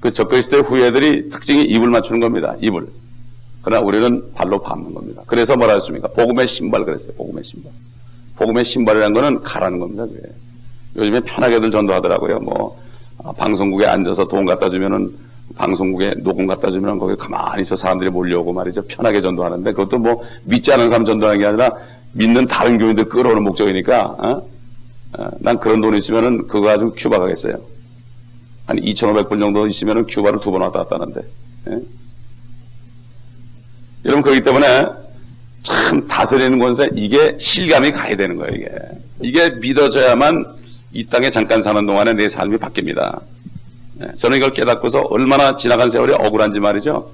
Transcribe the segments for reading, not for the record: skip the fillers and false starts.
그 적그리스도의 후예들이 특징이 입을 맞추는 겁니다. 입을. 그러나 우리는 발로 밟는 겁니다. 그래서 뭐라 했습니까? 복음의 신발 그랬어요. 복음의 신발. 복음의 신발이라는 거는 가라는 겁니다. 그게. 요즘에 편하게들 전도하더라고요. 뭐 방송국에 앉아서 돈 갖다 주면은 방송국에 녹음 갖다 주면 거기 가만히 있어 사람들이 몰려오고 말이죠. 편하게 전도하는데 그것도 뭐 믿지 않은 사람 전도하는 게 아니라 믿는 다른 교인들 끌어오는 목적이니까 난 그런 돈 있으면은 그거 가지고 큐바 가겠어요. 한 2,500불 정도 있으면은 큐바를 2번 왔다 갔다 하는데. 예? 여러분 그렇기 때문에 참 다스리는 권세 이게 실감이 가야 되는 거예요. 이게 믿어져야만 이 땅에 잠깐 사는 동안에 내 삶이 바뀝니다. 예? 저는 이걸 깨닫고서 얼마나 지나간 세월이 억울한지 말이죠.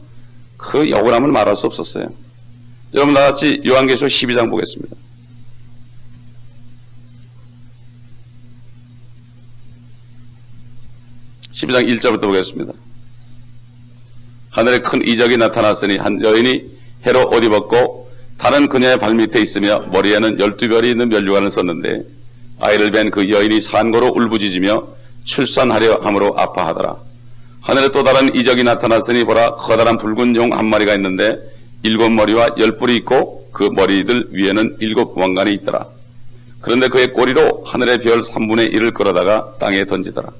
그 억울함을 말할 수 없었어요. 여러분 나같이 요한계시록 12장 보겠습니다. (12장) 1절부터 보겠습니다. 하늘에 큰 이적이 나타났으니 한 여인이 해로 옷 입었고 달은 그녀의 발밑에 있으며 머리에는 12별이 있는 면류관을 썼는데 아이를 뵌 그 여인이 산고로 울부짖으며 출산하려 함으로 아파하더라. 하늘에 또 다른 이적이 나타났으니 보라 커다란 붉은 용 한 마리가 있는데 7머리와 10뿔이 있고 그 머리들 위에는 7 왕관이 있더라. 그런데 그의 꼬리로 하늘의 별 3분의 1을 끌어다가 땅에 던지더라.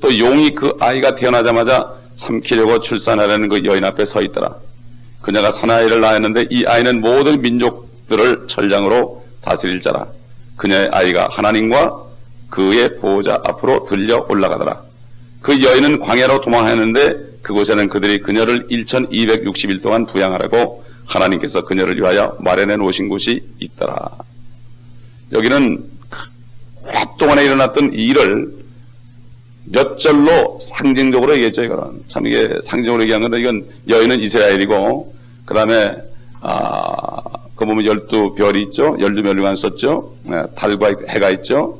또 용이 그 아이가 태어나자마자 삼키려고 출산하려는 그 여인 앞에 서 있더라. 그녀가 사나이를 낳았는데 이 아이는 모든 민족들을 천장으로 다스릴 자라. 그녀의 아이가 하나님과 그의 보호자 앞으로 들려 올라가더라. 그 여인은 광야로 도망하였는데 그곳에는 그들이 그녀를 1260일 동안 부양하라고 하나님께서 그녀를 위하여 마련해 놓으신 곳이 있더라. 여기는 오랫동안에 일어났던 이 일을 몇 절로 상징적으로 얘기했죠. 이거는 참 이게 상징적으로 얘기한 건데 이건 여인은 이스라엘이고 그 다음에 그 보면 12별이 있죠. 12면류관 썼죠. 달과 해가 있죠.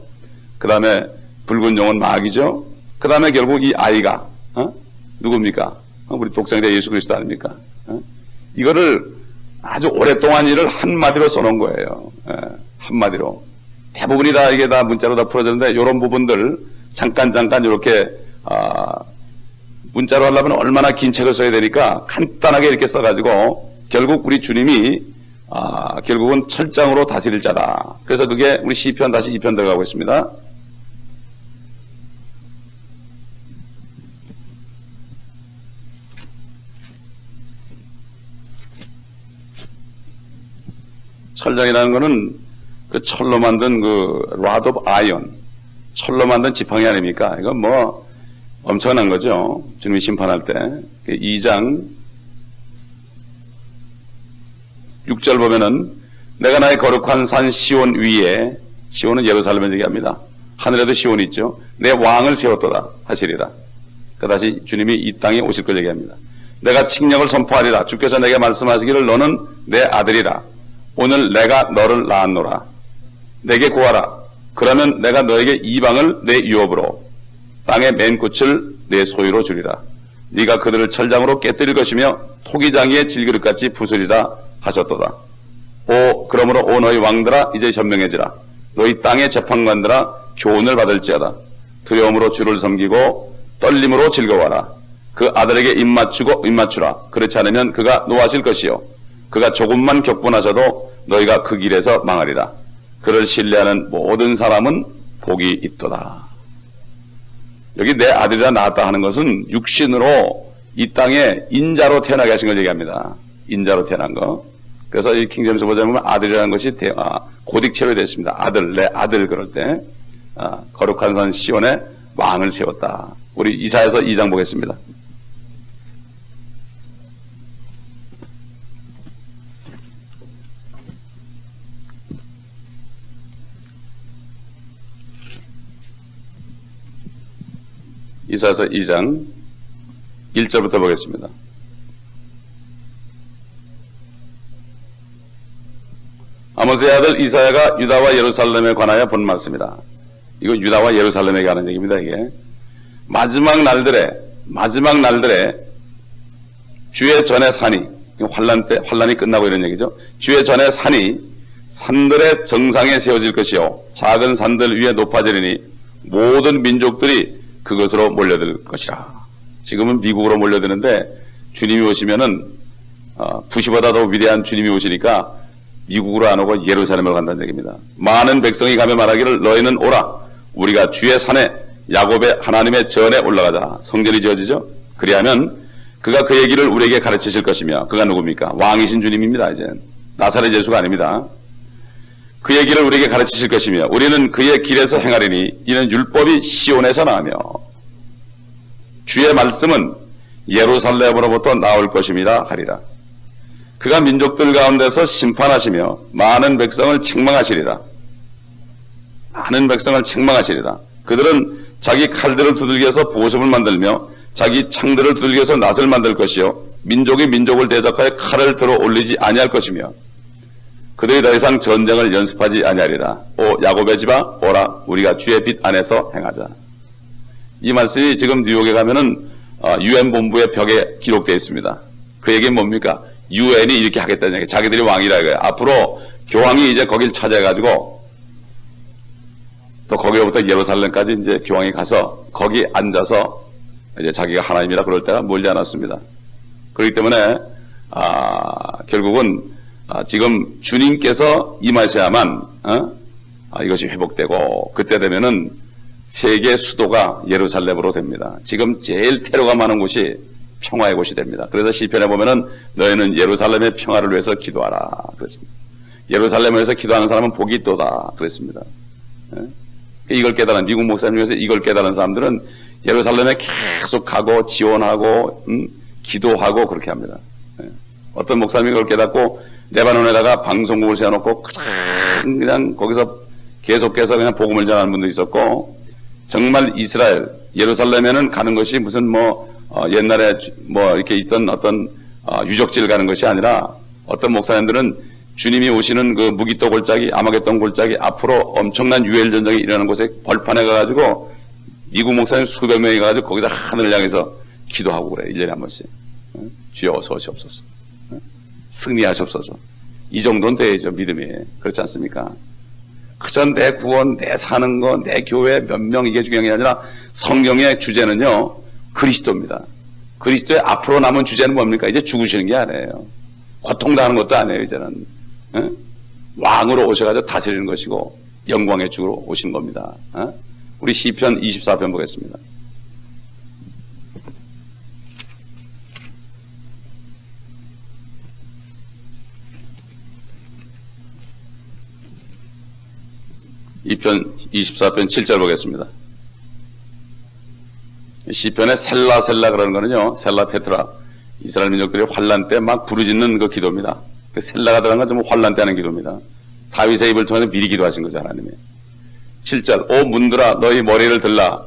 그 다음에 붉은 용은 마귀죠. 그 다음에 결국 이 아이가 누굽니까? 우리 독생자 예수 그리스도 아닙니까? 이거를 아주 오랫동안 일을 한마디로 써놓은 거예요. 한마디로. 대부분이 다 이게 다 문자로 다 풀어졌는데 이런 부분들 잠깐 이렇게 문자로 하려면 얼마나 긴 책을 써야 되니까 간단하게 이렇게 써가지고 결국 우리 주님이 결국은 철장으로 다스릴 자다. 그래서 그게 우리 시편 다시 2편 들어가고 있습니다. 철장이라는 거는 그 철로 만든 그 rod of iron, 철로 만든 지팡이 아닙니까? 이건 뭐 엄청난 거죠. 주님이 심판할 때. 2장 6절 보면은 내가 나의 거룩한 산 시온 위에, 시온은 예루살렘을 얘기합니다. 하늘에도 시온이 있죠. 내 왕을 세웠도다 하시리라. 그 다시 주님이 이 땅에 오실 걸 얘기합니다. 내가 칙령을 선포하리라. 주께서 내게 말씀하시기를 너는 내 아들이라. 오늘 내가 너를 낳았노라. 내게 구하라. 그러면 내가 너에게 이방을 내 유업으로 땅의 맨 끝을 내 소유로 주리라. 네가 그들을 철장으로 깨뜨릴 것이며 토기장이의 질그릇같이 부수리라 하셨도다. 그러므로 오 너희 왕들아 이제 현명해지라. 너희 땅의 재판관들아 교훈을 받을지어다. 두려움으로 주를 섬기고 떨림으로 즐거워하라. 그 아들에게 입맞추라. 그렇지 않으면 그가 노하실 것이요 그가 조금만 격분하셔도 너희가 그 길에서 망하리라. 그를 신뢰하는 모든 사람은 복이 있도다. 여기 내 아들이라 낳았다 하는 것은 육신으로 이 땅에 인자로 태어나게 하신 걸 얘기합니다. 인자로 태어난 거. 그래서 이 킹제임스 버전에 보면 아들이라는 것이 고딕체로 되어 있습니다. 아들, 내 아들 그럴 때 거룩한 산 시온에 왕을 세웠다. 우리 이사야서 2장 보겠습니다. 이사야서 2장 1절부터 보겠습니다. 아모스의 아들 이사야가 유다와 예루살렘에 관하여 본 말씀이다. 이거 유다와 예루살렘에 관한 얘기입니다. 이게 마지막 날들에 주의 전에 산이, 환란 때 환란이 끝나고 이런 얘기죠. 주의 전에 산들의 정상에 세워질 것이요 작은 산들 위에 높아지리니 모든 민족들이 그것으로 몰려들 것이라. 지금은 미국으로 몰려드는데 주님이 오시면은 부시보다 더 위대한 주님이 오시니까 미국으로 안 오고 예루살렘으로 간다는 얘기입니다. 많은 백성이 가며 말하기를 너희는 오라 우리가 주의 산에 야곱의 하나님의 전에 올라가자. 성전이 지어지죠. 그리하면 그가 그 얘기를 우리에게 가르치실 것이며 그가 누굽니까? 왕이신 주님입니다. 이제 나사렛 예수가 아닙니다. 그 얘기를 우리에게 가르치실 것이며 우리는 그의 길에서 행하리니 이는 율법이 시온에서 나오며 주의 말씀은 예루살렘으로부터 나올 것임이라 하리라. 그가 민족들 가운데서 심판하시며 많은 백성을 책망하시리라. 많은 백성을 책망하시리라. 그들은 자기 칼들을 두들겨서 보습을 만들며 자기 창들을 두들겨서 낫을 만들 것이요 민족이 민족을 대적하여 칼을 들어 올리지 아니할 것이며 그들이 더 이상 전쟁을 연습하지 아니하리라. 오 야곱의 집아 오라 우리가 주의 빛 안에서 행하자. 이 말씀이 지금 뉴욕에 가면은 UN 본부의 벽에 기록되어 있습니다. 그 얘기는 뭡니까? UN이 이렇게 하겠다는 얘기. 자기들이 왕이라 이거예요. 앞으로 교황이 이제 거길 차지해가지고 또 거기로부터 예루살렘까지 이제 교황이 가서 거기 앉아서 이제 자기가 하나님이라 그럴 때가 멀지 않았습니다. 그렇기 때문에 결국은 지금 주님께서 임하셔야만 이것이 회복되고 그때 되면은 세계 수도가 예루살렘으로 됩니다. 지금 제일 테러가 많은 곳이 평화의 곳이 됩니다. 그래서 시편에 보면은 너희는 예루살렘의 평화를 위해서 기도하라 그랬습니다. 예루살렘을 위해서 기도하는 사람은 복이 있도다 그랬습니다. 이걸 깨달은 미국 목사님 중에서 이걸 깨달은 사람들은 예루살렘에 계속 가고 지원하고 기도하고 그렇게 합니다. 어떤 목사님이 그걸 깨닫고 레바논에다가 방송국을 세워놓고 그냥 거기서 계속해서 그냥 복음을 전하는 분도 있었고 정말 이스라엘 예루살렘에는 가는 것이 무슨 옛날에 이렇게 있던 어떤 유적지를 가는 것이 아니라 어떤 목사님들은 주님이 오시는 그 무기토 골짜기 아마겟돈 골짜기 앞으로 엄청난 유혈 전쟁이 일어나는 곳에 벌판에 가가지고 미국 목사님 수백 명이 가가지고 거기서 하늘을 향해서 기도하고 그래. 1년에 한 번씩. 주여 어서 오시옵소서. 승리하시옵소서. 이 정도는 돼야죠. 믿음이. 그렇지 않습니까? 그저 내 구원, 내 사는 거, 내 교회 몇 명 이게 중요한 게 아니라 성경의 주제는요. 그리스도입니다. 그리스도의 앞으로 남은 주제는 뭡니까? 이제 죽으시는 게 아니에요. 고통당하는 것도 아니에요. 이제는. 왕으로 오셔가지고 다스리는 것이고 영광의 주로 오신 겁니다. 우리 시편 24편 보겠습니다. 이편 24편 7절 보겠습니다. 시편에 셀라 그러는 거는요. 셀라 페트라. 이스라엘 민족들이 환란 때 막 부르짖는 그 기도입니다. 그 셀라가 들어간 건 좀 환란 때 하는 기도입니다. 다윗의 입을 통해서 미리 기도하신 거죠. 하나님이. 7절 오 문들아 너희 머리를 들라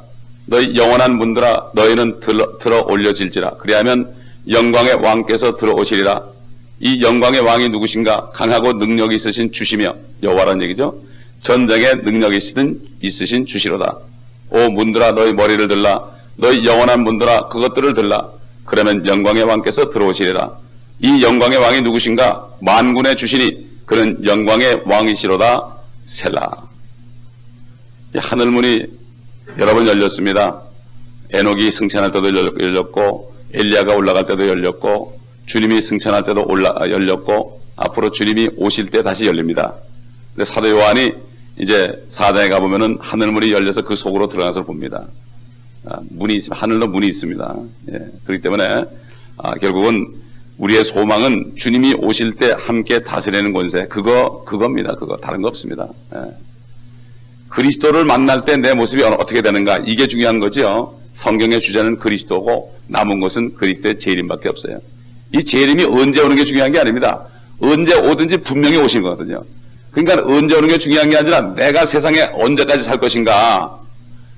너희 영원한 문들아 너희는 들어 올려질지라 그리하면 영광의 왕께서 들어오시리라. 이 영광의 왕이 누구신가? 강하고 능력이 있으신 주시며 여호와라는 얘기죠. 전쟁에 능력이 있으신 주시로다. 오 문들아 너희 머리를 들라 너희 영원한 문들아 그것들을 들라. 그러면 영광의 왕께서 들어오시리라. 이 영광의 왕이 누구신가? 만군의 주시니 그는 영광의 왕이시로다. 셀라. 하늘문이 여러 번 열렸습니다. 에녹이 승천할 때도 열렸고 엘리야가 올라갈 때도 열렸고 주님이 승천할 때도 열렸고 앞으로 주님이 오실 때 다시 열립니다. 근데 사도 요한이 이제 4장에 가보면은 하늘문이 열려서 그 속으로 들어가서 봅니다. 문이 있습니다. 하늘도 문이 있습니다. 예, 그렇기 때문에 결국은 우리의 소망은 주님이 오실 때 함께 다스리는 권세 그겁니다. 그거 다른 거 없습니다. 예. 그리스도를 만날 때 내 모습이 어떻게 되는가 이게 중요한 거죠. 성경의 주제는 그리스도고 남은 것은 그리스도의 재림밖에 없어요. 이 재림이 언제 오는 게 중요한 게 아닙니다. 언제 오든지 분명히 오신 거거든요. 그러니까 언제 오는 게 중요한 게 아니라 내가 세상에 언제까지 살 것인가.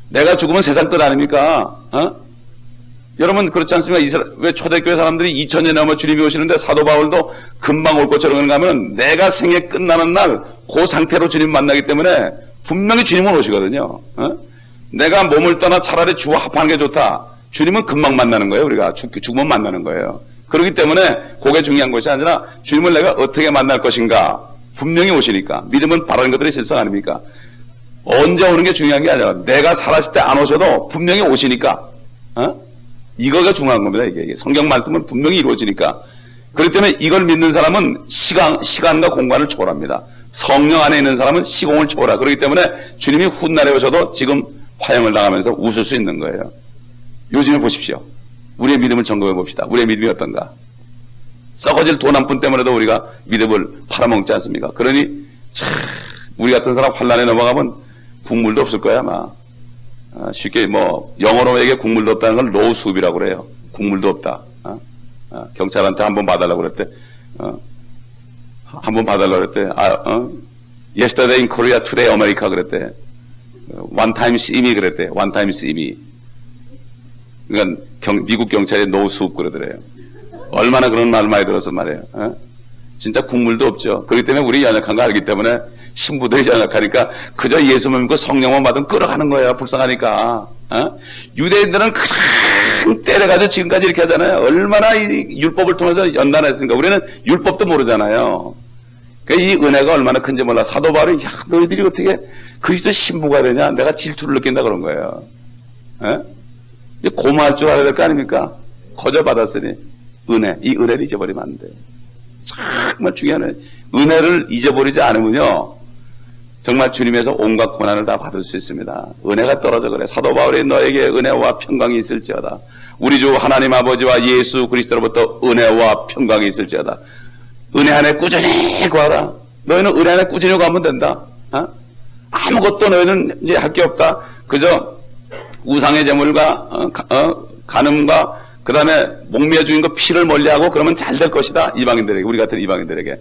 내가 죽으면 세상 끝 아닙니까? 여러분 그렇지 않습니까? 왜 초대교회 사람들이 2000년 넘어 주님이 오시는데 사도 바울도 금방 올 것처럼 가면 내가 생애 끝나는 날 그 상태로 주님 만나기 때문에 분명히 주님은 오시거든요. 내가 몸을 떠나 차라리 주와 합하는 게 좋다. 주님은 금방 만나는 거예요. 우리가 죽으면 만나는 거예요. 그렇기 때문에 그게 중요한 것이 아니라 주님을 내가 어떻게 만날 것인가 분명히 오시니까. 믿음은 바라는 것들이 실상 아닙니까? 언제 오는 게 중요한 게 아니라 내가 살았을 때 안 오셔도 분명히 오시니까 이거가 중요한 겁니다. 이게 성경 말씀은 분명히 이루어지니까. 그렇기 때문에 이걸 믿는 사람은 시간과 공간을 초월합니다. 성령 안에 있는 사람은 시공을 초월하. 그렇기 때문에 주님이 훗날에 오셔도 지금 화형을 당하면서 웃을 수 있는 거예요. 요즘에 보십시오. 우리의 믿음을 점검해 봅시다. 우리의 믿음이 어떤가? 썩어질 돈 한 푼 때문에도 우리가 믿음을 팔아먹지 않습니까? 그러니 참 우리 같은 사람 환난에 넘어가면 국물도 없을 거야 아마. 쉽게 뭐 영어로 얘기해 국물도 없다는 걸 no soup이라고 그래요. 국물도 없다. 경찰한테 한번 봐달라고 그랬대. 한번 봐달라고 그랬대. Yesterday in Korea, today America 그랬대. One time see me 그랬대. One time see me. 그러니까 미국 경찰이 no soup 그러더래요. 얼마나 그런 말 많이 들어서 말이에요. 진짜 국물도 없죠. 그렇기 때문에 우리 연약한 거 알기 때문에 신부들이 연약하니까 그저 예수만 믿고 성령만 받으면 끌어가는 거예요. 불쌍하니까. 유대인들은 그냥 때려가지고 지금까지 이렇게 하잖아요. 얼마나 이 율법을 통해서 연단했으니까. 우리는 율법도 모르잖아요. 그러니까 이 은혜가 얼마나 큰지 몰라. 사도 바울이 야 너희들이 어떻게 그리스도 신부가 되냐. 내가 질투를 느낀다 그런 거예요. 고마울 줄 알아야 될 거 아닙니까? 거저 받았으니 은혜. 이 은혜를 잊어버리면 안 돼요. 정말 중요한 은혜를 잊어버리지 않으면요 정말 주님에서 온갖 고난을 다 받을 수 있습니다. 은혜가 떨어져 그래. 사도 바울이 너에게 은혜와 평강이 있을지어다. 우리 주 하나님 아버지와 예수 그리스도로부터 은혜와 평강이 있을지어다. 은혜 안에 꾸준히 구하라. 너희는 은혜 안에 꾸준히 구하면 된다. 아무것도 너희는 이제 할 게 없다. 그저 우상의 제물과 간음과 그 다음에 목매어 죽인 거 피를 멀리하고 그러면 잘 될 것이다. 이방인들에게, 우리 같은 이방인들에게.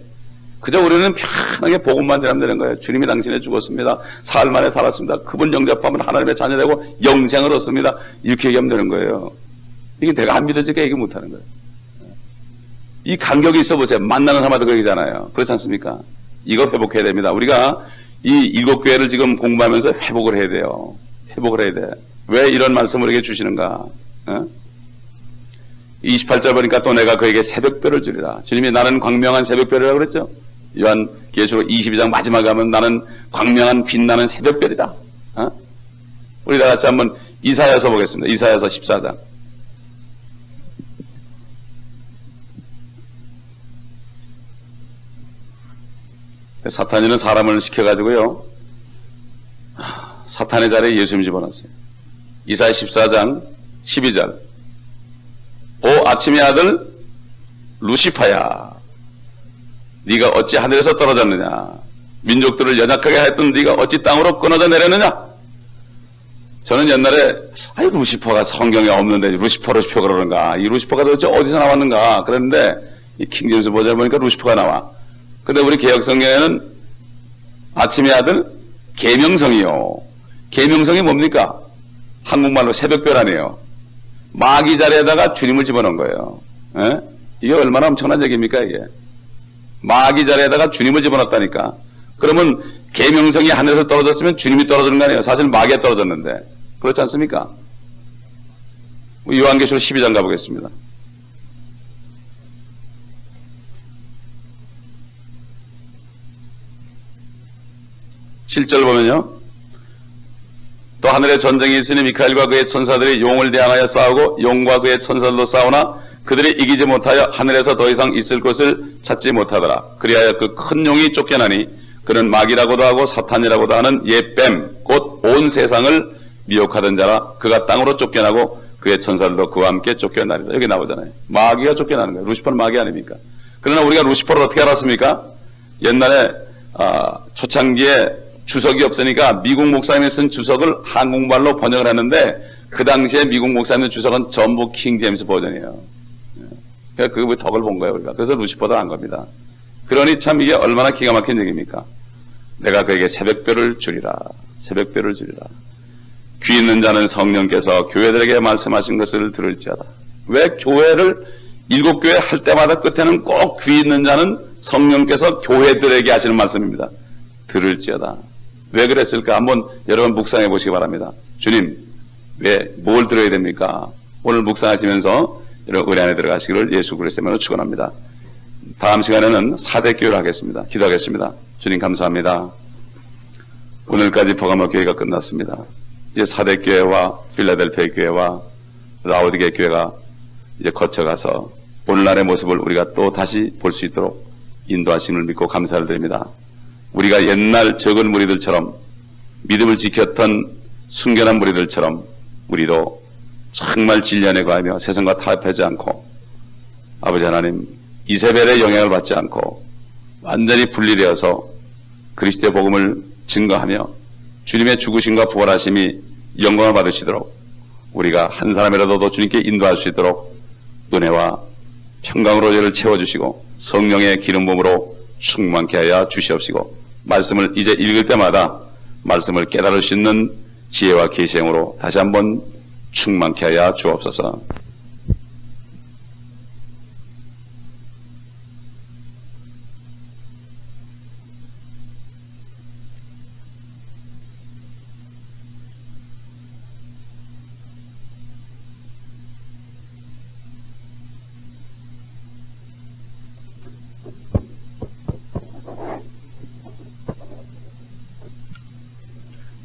그저 우리는 편하게 복음만 전하면 되는 거예요. 주님이 당신에 죽었습니다. 사흘 만에 살았습니다. 그분 영접하면 하나님의 자녀되고 영생을 얻습니다. 이렇게 얘기하면 되는 거예요. 이게 내가 안 믿어지니까 얘기 못하는 거예요. 이 간격이 있어 보세요. 만나는 사람마다 그 얘기잖아요. 그렇지 않습니까? 이거 회복해야 됩니다. 우리가 이 7교회를 지금 공부하면서 회복을 해야 돼요. 회복을 해야 돼. 왜 이런 말씀을 우리에게 주시는가? 28절 보니까 또 내가 그에게 새벽별을 주리라. 주님이 나는 광명한 새벽별이라고 그랬죠. 요한계시록 22장 마지막에 하면 나는 광명한 빛나는 새벽별이다. 우리 다 같이 한번 이사야서 보겠습니다. 이사야서 14장. 사탄이는 사람을 시켜가지고요 사탄의 자리에 예수님 집어넣었어요. 이사야 14장 12절. 오 아침의 아들 루시파야 네가 어찌 하늘에서 떨어졌느냐. 민족들을 연약하게 했던 네가 어찌 땅으로 끊어져 내렸느냐. 저는 옛날에 루시퍼가 성경에 없는데 루시퍼 그러는가. 이 루시퍼가 도대체 어디서 나왔는가 그랬는데 이 킹제임스 버전을 보니까 루시퍼가 나와. 근데 우리 개혁성경에는 아침의 아들 계명성이요. 계명성이 뭡니까? 한국말로 새벽별 아니에요. 마귀 자리에다가 주님을 집어넣은 거예요. 이게 얼마나 엄청난 얘기입니까 이게. 마귀 자리에다가 주님을 집어넣었다니까. 그러면 계명성이 하늘에서 떨어졌으면 주님이 떨어지는 거 아니에요. 사실 마귀가 떨어졌는데. 그렇지 않습니까? 요한계시록 12장 가보겠습니다. (7절) 보면요. 또 하늘에 전쟁이 있으니 미카엘과 그의 천사들이 용을 대항하여 싸우고 용과 그의 천사들도 싸우나 그들이 이기지 못하여 하늘에서 더 이상 있을 곳을 찾지 못하더라. 그리하여 그 큰 용이 쫓겨나니 그는 마귀라고도 하고 사탄이라고도 하는 옛뱀 곧 온 세상을 미혹하던 자라. 그가 땅으로 쫓겨나고 그의 천사들도 그와 함께 쫓겨나리다. 여기 나오잖아요. 마귀가 쫓겨나는 거예요. 루시퍼는 마귀 아닙니까? 그러나 우리가 루시퍼를 어떻게 알았습니까? 옛날에 초창기에 주석이 없으니까 미국 목사님이 쓴 주석을 한국말로 번역을 했는데 그 당시에 미국 목사님의 주석은 전부 킹제임스 버전이에요. 그러니까 그 덕을 본 거예요 우리가. 그래서 루시퍼도 안 겁니다. 그러니 참 이게 얼마나 기가 막힌 얘기입니까? 내가 그에게 새벽별을 주리라. 새벽별을 주리라. 귀 있는 자는 성령께서 교회들에게 말씀하신 것을 들을지어다. 왜 교회를 7교회 할 때마다 끝에는 꼭 귀 있는 자는 성령께서 교회들에게 하시는 말씀입니다. 들을지어다. 왜 그랬을까? 한번 여러분 묵상해 보시기 바랍니다. 주님, 왜 뭘 들어야 됩니까? 오늘 묵상하시면서 여러분 은혜 안에 들어가시기를 예수 그리스도로 축원합니다. 다음 시간에는 사대교회를 하겠습니다. 기도하겠습니다. 주님 감사합니다. 오늘까지 버가모 교회가 끝났습니다. 이제 사대교회와 필라델피아 교회와 라오디게 교회가 이제 거쳐가서 오늘날의 모습을 우리가 또 다시 볼 수 있도록 인도하심을 믿고 감사를 드립니다. 우리가 옛날 적은 무리들처럼 믿음을 지켰던 순결한 무리들처럼 우리도 정말 진리안에 거하며 세상과 타협하지 않고 아버지 하나님 이세벨의 영향을 받지 않고 완전히 분리되어서 그리스도의 복음을 증거하며 주님의 죽으심과 부활하심이 영광을 받으시도록 우리가 한 사람이라도 더 주님께 인도할 수 있도록 은혜와 평강으로 저를 채워주시고 성령의 기름 부음으로 충만케 하여 주시옵시고 말씀을 이제 읽을 때마다 말씀을 깨달을 수 있는 지혜와 계시형으로 다시 한번 충만케 하여 주옵소서.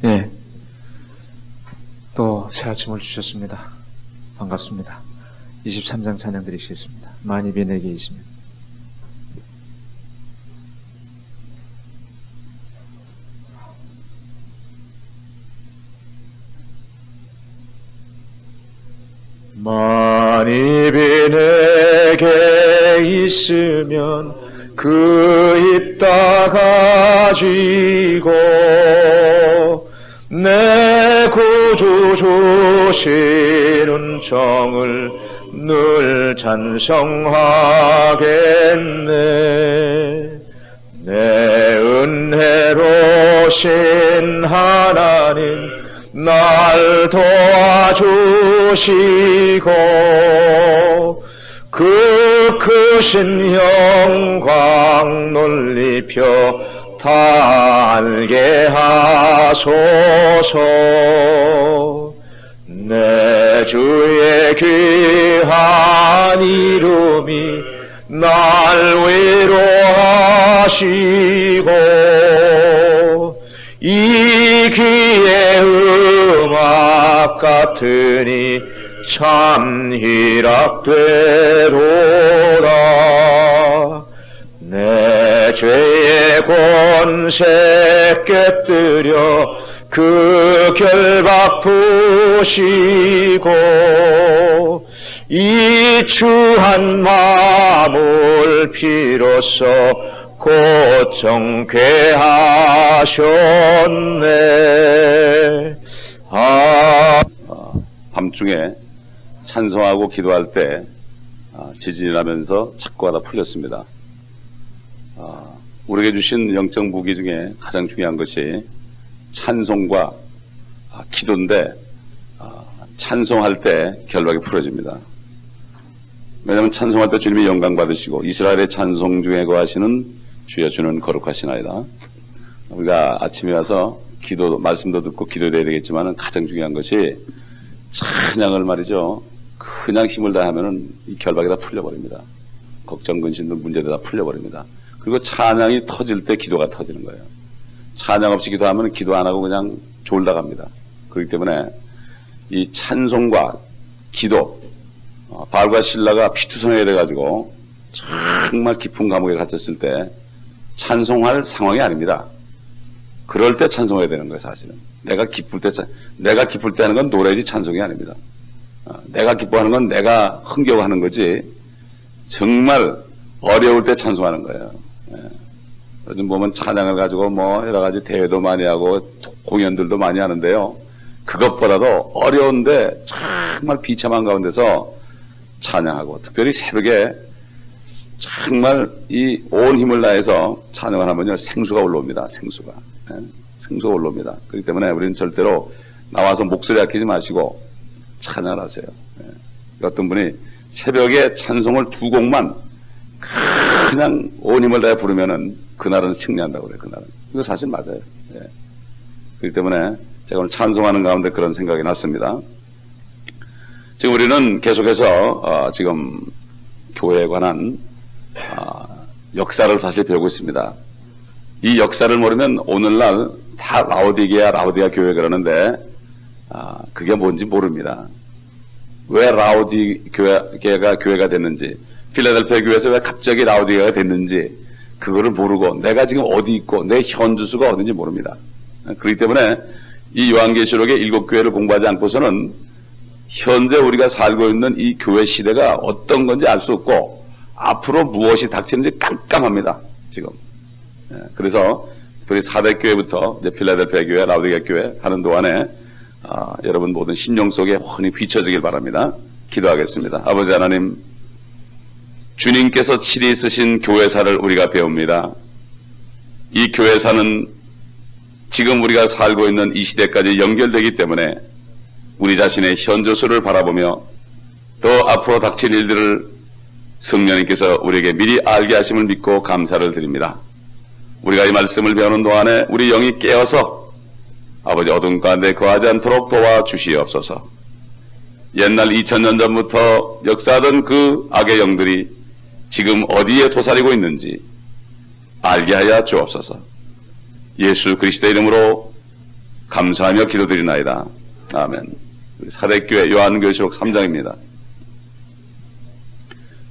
예, 또 새 아침을 주셨습니다. 반갑습니다. 23장 찬양 드리시겠습니다. 만입이 내게 있으면. 만입이 내게 있으면 그 입 다 가지고 내 구주 주시는 정을 늘 찬송하겠네. 내 은혜로신 하나님 날 도와주시고 그 크신 영광 놀리펴 다 알게 하소서. 내 주의 귀한 이름이 날 위로하시고 이 귀의 음악 같으니 참 희락되로라. 내 죄의 권세 깨뜨려 그 결박 푸시고 이 추한 마음을 비로소 곧 정케 하셨네. 밤중에 찬송하고 기도할 때 지진이 나면서 자꾸 하다 풀렸습니다. 우리에게 주신 영적 무기 중에 가장 중요한 것이 찬송과 기도인데 찬송할 때 결박이 풀어집니다. 왜냐하면 찬송할 때 주님이 영광 받으시고 이스라엘의 찬송 중에 거하시는 주여 주는 거룩하시나이다. 우리가 아침에 와서 기도 말씀도 듣고 기도도 해야 되겠지만 가장 중요한 것이 찬양을 말이죠. 그냥 힘을 다하면은 이 결박이 다 풀려버립니다. 걱정 근심도 문제도 다 풀려버립니다. 그리고 찬양이 터질 때 기도가 터지는 거예요. 찬양 없이 기도하면 기도 안 하고 그냥 졸다 갑니다. 그렇기 때문에 이 찬송과 기도, 바알과 실라가 피투성이가 돼가지고 정말 깊은 감옥에 갇혔을 때 찬송할 상황이 아닙니다. 그럴 때 찬송해야 되는 거예요, 사실은. 내가 기쁠 때 하는 건 노래지 찬송이 아닙니다. 내가 기뻐하는 건 내가 흥겨워하는 거지 정말 어려울 때 찬송하는 거예요. 요즘 보면 찬양을 가지고 뭐 여러 가지 대회도 많이 하고 공연들도 많이 하는데요. 그것보다도 어려운데 정말 비참한 가운데서 찬양하고 특별히 새벽에 정말 이 온 힘을 다해서 찬양을 하면요 생수가 올라옵니다. 생수가 올라옵니다. 그렇기 때문에 우리는 절대로 나와서 목소리 아끼지 마시고 찬양을 하세요. 어떤 분이 새벽에 찬송을 2곡만 그냥 온 힘을 다해 부르면은 그날은 승리한다고 그래요. 그날은. 이거 사실 맞아요. 그렇기 때문에 제가 오늘 찬송하는 가운데 그런 생각이 났습니다. 지금 우리는 계속해서 지금 교회에 관한 역사를 사실 배우고 있습니다. 이 역사를 모르면 오늘날 다 라오디게아 교회 그러는데 그게 뭔지 모릅니다. 왜 라오디게가 교회가 됐는지, 필라델피아 교회에서 왜 갑자기 라오디게가 됐는지 그거를 모르고 내가 지금 어디 있고 내 현 주소가 어딘지 모릅니다. 그렇기 때문에 이 요한계시록의 7교회를 공부하지 않고서는 현재 우리가 살고 있는 이 교회 시대가 어떤 건지 알 수 없고 앞으로 무엇이 닥치는지 깜깜합니다. 지금. 그래서 우리 4대 교회부터 이제 필라델피아 교회, 라오디게아 교회 하는 동안에 여러분 모든 심령 속에 훤히 비춰지길 바랍니다. 기도하겠습니다. 아버지 하나님, 주님께서 친히 쓰신 교회사를 우리가 배웁니다. 이 교회사는 지금 우리가 살고 있는 이 시대까지 연결되기 때문에 우리 자신의 현조수를 바라보며 또 앞으로 닥칠 일들을 성령님께서 우리에게 미리 알게 하심을 믿고 감사를 드립니다. 우리가 이 말씀을 배우는 동안에 우리 영이 깨어서 아버지 어둠 가운데 거하지 않도록 도와주시옵소서. 옛날 2000년 전부터 역사하던 그 악의 영들이 지금 어디에 도사리고 있는지 알게 하여 주옵소서. 예수 그리스도의 이름으로 감사하며 기도드리나이다. 아멘. 사대교회 요한계시록 3장입니다.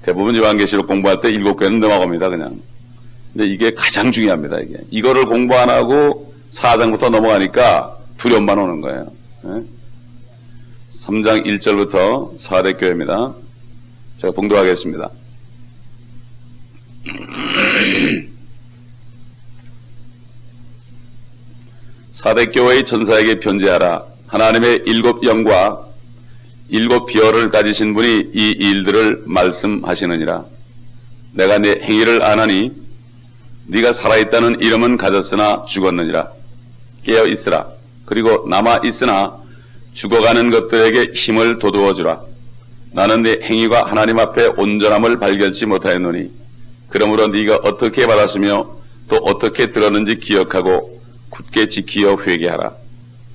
대부분 요한계시록 공부할 때 7교회는 넘어갑니다. 그냥. 근데 이게 가장 중요합니다. 이거를 공부 안 하고 4장부터 넘어가니까 두려움만 오는 거예요. 3장 1절부터 사대교회입니다. 제가 봉독하겠습니다. 사대교회의 천사에게 편지하라. 하나님의 7 영과 7 비열을 가지신 분이 이 일들을 말씀하시느니라. 내가 네 행위를 아나니 네가 살아있다는 이름은 가졌으나 죽었느니라. 깨어 있으라. 그리고 남아 있으나 죽어가는 것들에게 힘을 돋우어주라. 나는 네 행위가 하나님 앞에 온전함을 발견치 못하였노니 그러므로 네가 어떻게 받았으며 또 어떻게 들었는지 기억하고 굳게 지키어 회개하라.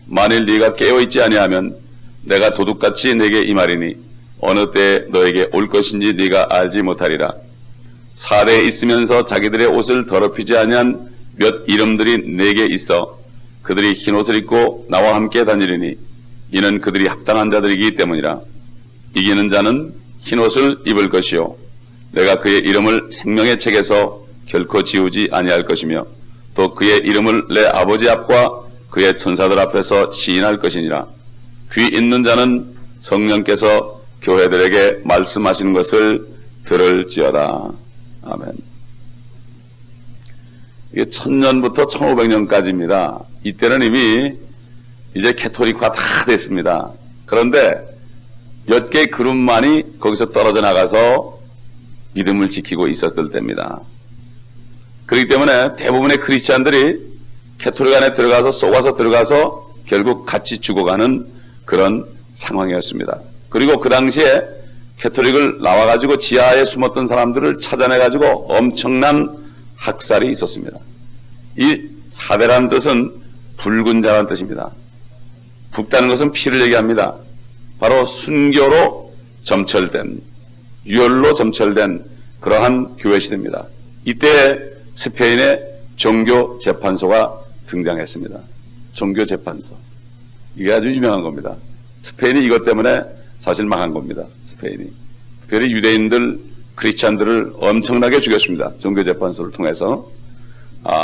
만일 네가 깨어있지 아니하면 내가 도둑같이 네게 임하리니 어느 때에 너에게 올 것인지 네가 알지 못하리라. 사대에 있으면서 자기들의 옷을 더럽히지 아니한 몇 이름들이 네게 있어 그들이 흰옷을 입고 나와 함께 다니리니 이는 그들이 합당한 자들이기 때문이라. 이기는 자는 흰옷을 입을 것이요 내가 그의 이름을 생명의 책에서 결코 지우지 아니할 것이며 또 그의 이름을 내 아버지 앞과 그의 천사들 앞에서 시인할 것이니라. 귀 있는 자는 성령께서 교회들에게 말씀하시는 것을 들을지어다. 아멘. 이게 1000년부터 1500년까지입니다. 이때는 이미 이제 캐토릭화 다 됐습니다. 그런데 몇 개의 그룹만이 거기서 떨어져 나가서 믿음을 지키고 있었을 때입니다. 그렇기 때문에 대부분의 크리스찬들이 캐토릭 안에 들어가서 쏘아서 들어가서 결국 같이 죽어가는 그런 상황이었습니다. 그리고 그 당시에 캐토릭을 나와가지고 지하에 숨었던 사람들을 찾아내가지고 엄청난 학살이 있었습니다. 이 사대라는 뜻은 붉은 자라는 뜻입니다. 붉다는 것은 피를 얘기합니다. 바로 순교로 점철된, 유혈로 점철된 그러한 교회 시대입니다. 이때 스페인의 종교 재판소가 등장했습니다. 종교 재판소. 이게 아주 유명한 겁니다. 스페인이 이것 때문에 사실 망한 겁니다. 스페인이. 특별히 유대인들, 크리스찬들을 엄청나게 죽였습니다. 종교 재판소를 통해서.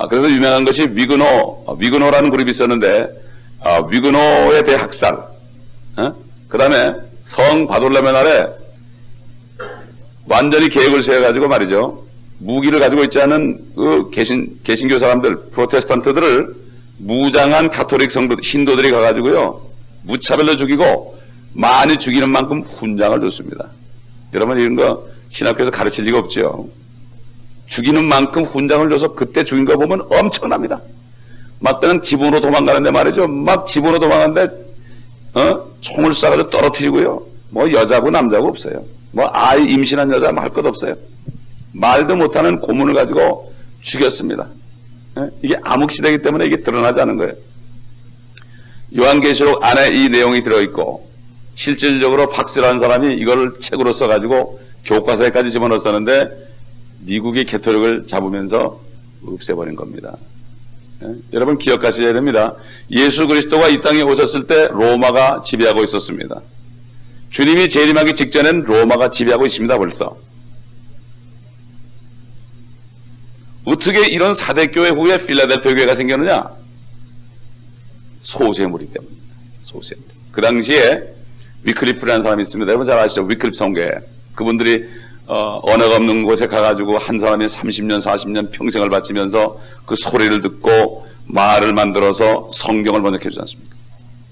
그래서 유명한 것이 위그노라는 그룹이 있었는데, 위그노에 대해 학살. 그 다음에 성 바돌라메 날에 완전히 계획을 세워가지고 말이죠. 무기를 가지고 있지 않은 그 개신교 사람들, 프로테스탄트들을 무장한 가톨릭 성도, 신도들이 가가지고요. 무차별로 죽이고 많이 죽이는 만큼 훈장을 줬습니다. 여러분 이런 거 신학교에서 가르칠 리가 없죠. 죽이는 만큼 훈장을 줘서 그때 죽인 거 보면 엄청납니다. 막 때는 지붕으로 도망가는데 말이죠. 막 지붕으로 도망가는데 총을 쏴가지고 떨어뜨리고요. 뭐 여자고 남자고 없어요. 뭐 아이 임신한 여자 할 것 없어요. 말도 못하는 고문을 가지고 죽였습니다. 이게 암흑시대이기 때문에 이게 드러나지 않은 거예요. 요한계시록 안에 이 내용이 들어있고 실질적으로 박스라는 사람이 이걸 책으로 써가지고 교과서에까지 집어넣었었는데 미국이 캐토릭을 잡으면서 없애버린 겁니다. 여러분 기억하셔야 됩니다. 예수 그리스도가 이 땅에 오셨을 때 로마가 지배하고 있었습니다. 주님이 재림하기 직전엔 로마가 지배하고 있습니다. 벌써. 어떻게 이런 4대 교회 후에 필라델피아 교회가 생겼느냐? 소수의 무리 때문입니다. 소수의 무리. 그 당시에 위클리프라는 사람이 있습니다. 여러분 잘 아시죠? 위클리프 성교회. 그분들이 언어가 없는 곳에 가가지고 한 사람이 30년, 40년 평생을 바치면서 그 소리를 듣고 말을 만들어서 성경을 번역해 주지 않습니까?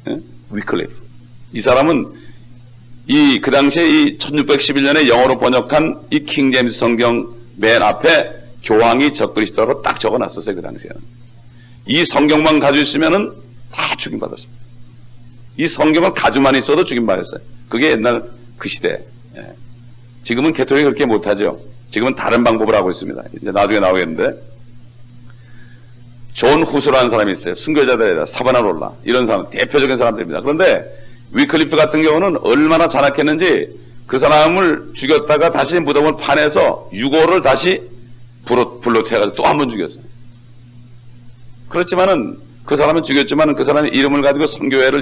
예? 위클리프. 이 사람은 그 당시에 이 1611년에 영어로 번역한 이 킹제임스 성경 맨 앞에 교황이 적그리스도라고 딱 적어놨었어요. 그 당시에는. 이 성경만 가지고 있으면은 다 죽임받았습니다. 이 성경을 가지고만 있어도 죽임받았어요. 그게 옛날 그 시대. 예. 지금은 개토릭이 그렇게 못하죠. 지금은 다른 방법을 하고 있습니다. 이제 나중에 나오겠는데. 존 후스라는 사람이 있어요. 순교자들에다 사바나롤라 이런 사람 대표적인 사람들입니다. 그런데 위클리프 같은 경우는 얼마나 잔악했는지 그 사람을 죽였다가 다시 무덤을 파내서 유고를 다시 불로 태워가지고 또 한 번 죽였어요. 그렇지만은 그 사람은 죽였지만은 그 사람의 이름을 가지고 선교회를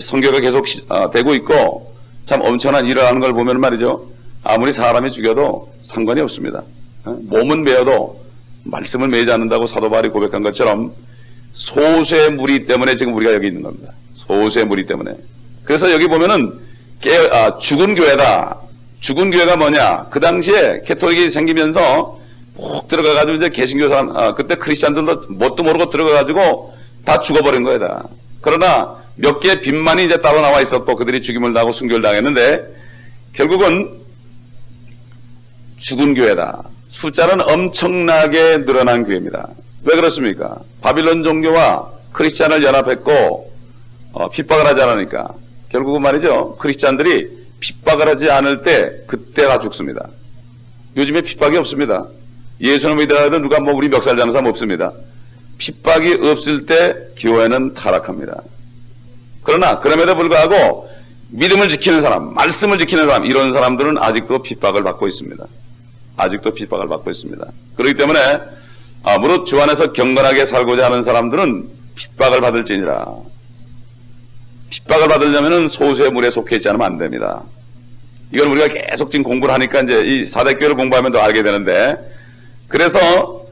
선교가 계속 되고 있고 참 엄청난 일을 하는 걸 보면 말이죠. 아무리 사람이 죽여도 상관이 없습니다. 몸은 매어도 말씀을 매지 않는다고 사도 바울이 고백한 것처럼 소수의 무리 때문에 지금 우리가 여기 있는 겁니다. 소수의 무리 때문에. 그래서 여기 보면은 죽은 교회다. 죽은 교회가 뭐냐? 그 당시에 캐톨릭이 생기면서 푹 들어가가지고 이제 개신교 사람, 그때 크리스찬들도 뭣도 모르고 들어가가지고 다 죽어버린 거야, 다. 그러나 몇 개의 빈만이 이제 따로 나와 있었고 그들이 죽임을 당하고 순교를 당했는데 결국은 죽은 교회다. 숫자는 엄청나게 늘어난 교회입니다. 왜 그렇습니까? 바빌론 종교와 크리스찬을 연합했고 핍박을 하지 않으니까 결국은 말이죠. 크리스찬들이 핍박을 하지 않을 때 그때가 죽습니다. 요즘에 핍박이 없습니다. 예수를 믿으라도 누가 우리 멱살 잡는 사람 없습니다. 핍박이 없을 때 교회는 타락합니다. 그러나 그럼에도 불구하고 믿음을 지키는 사람, 말씀을 지키는 사람 이런 사람들은 아직도 핍박을 받고 있습니다. 아직도 핍박을 받고 있습니다. 그렇기 때문에 무릇 주 안에서 경건하게 살고자 하는 사람들은 핍박을 받을지니라. 핍박을 받으려면 소수의 무리에 속해 있지 않으면 안 됩니다. 이건 우리가 계속 지금 공부를 하니까 이제 이 4대 교회를 공부하면 더 알게 되는데 그래서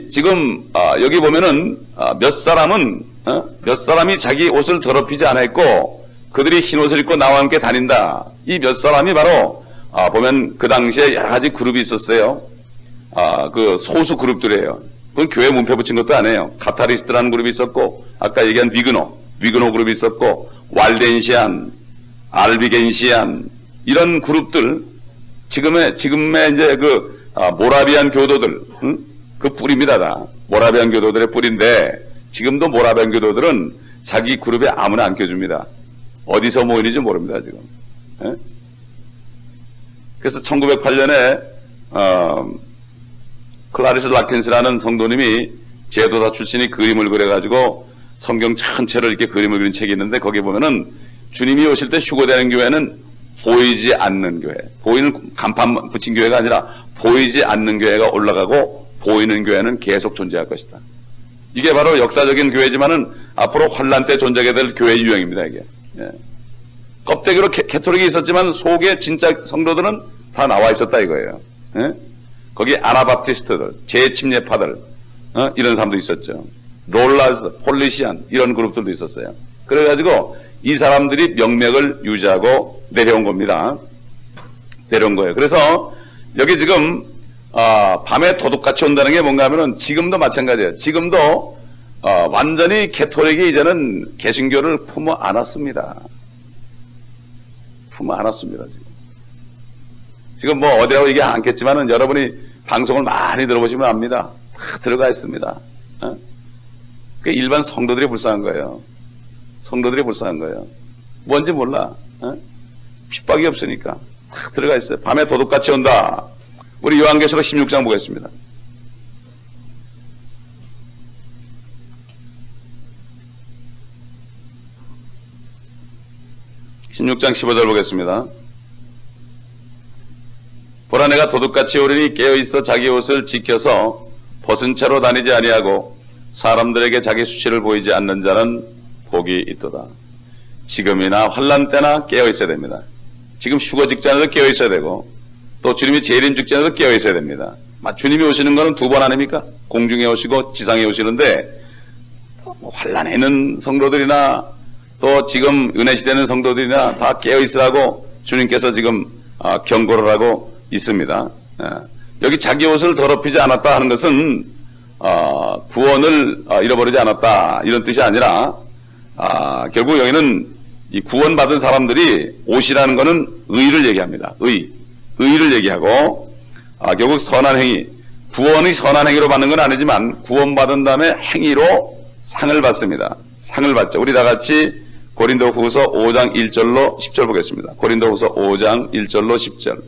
지금 여기 보면은 몇 사람이 자기 옷을 더럽히지 않았고 그들이 흰 옷을 입고 나와 함께 다닌다. 이 몇 사람이 바로 보면 그 당시에 여러 가지 그룹이 있었어요. 그 소수 그룹들이에요. 그건 교회 문패 붙인 것도 아니에요. 카타리스트라는 그룹이 있었고 아까 얘기한 위그노 그룹이 있었고 왈덴시안, 알비겐시안 이런 그룹들 지금의 이제 모라비안 교도들 그 뿌리입니다. 다 모라비안 교도들의 뿌리인데 지금도 모라비안 교도들은 자기 그룹에 아무나 안 껴줍니다. 어디서 모이는지 모릅니다 지금. 예? 그래서 1908년에 클라리스 라킨스라는 성도님이 제도사 출신이 그림을 그려가지고 성경 전체를 이렇게 그림을 그린 책이 있는데 거기에 보면은 주님이 오실 때 휴거되는 교회는 보이지 않는 교회, 보이는 간판 붙인 교회가 아니라 보이지 않는 교회가 올라가고 보이는 교회는 계속 존재할 것이다. 이게 바로 역사적인 교회지만은 앞으로 환란 때 존재하게 될 교회 유형입니다. 이게. 예. 껍데기로 캐톨릭이 있었지만 속에 진짜 성도들은 다 나와 있었다 이거예요. 예? 거기 아나바티스트들, 재침례파들 이런 사람도 있었죠. 롤라스, 폴리시안 이런 그룹들도 있었어요. 그래가지고 이 사람들이 명맥을 유지하고 내려온 겁니다. 내려온 거예요. 그래서 여기 지금 밤에 도둑같이 온다는 게 뭔가 하면은 지금도 마찬가지예요. 지금도 완전히 캐톨릭이 이제는 개신교를 품어 안았습니다. 품어 안았습니다. 지금 뭐 어디라고 얘기 않겠지만은 여러분이 방송을 많이 들어보시면 압니다. 다 들어가 있습니다. 그 일반 성도들이 불쌍한 거예요. 성도들이 불쌍한 거예요. 뭔지 몰라. 핍박이 없으니까 다 들어가 있어요. 밤에 도둑같이 온다. 우리 요한계시록 16장 보겠습니다. (16장 15절) 보겠습니다. 보라 내가 도둑같이 오리니 깨어있어 자기 옷을 지켜서 벗은 채로 다니지 아니하고 사람들에게 자기 수치를 보이지 않는 자는 복이 있도다. 지금이나 환난 때나 깨어 있어야 됩니다. 지금 휴거 직전에도 깨어 있어야 되고 또 주님이 재림 직전에도 깨어 있어야 됩니다. 주님이 오시는 것은 두 번 아닙니까? 공중에 오시고 지상에 오시는데 환난에 있는 성도들이나 또 지금 은혜 시대는 성도들이나 다 깨어 있으라고 주님께서 지금 경고를 하고 있습니다. 여기 자기 옷을 더럽히지 않았다 하는 것은 구원을 잃어버리지 않았다 이런 뜻이 아니라 결국 여기는 이 구원받은 사람들이 옷이라는 것은 의를 얘기합니다. 의를 얘기하고 결국 선한 행위, 구원이 선한 행위로 받는 건 아니지만 구원받은 다음에 행위로 상을 받습니다. 상을 받죠. 우리 다 같이 고린도후서 5장 1절로 10절 보겠습니다. 고린도후서 5장 1절로 10절.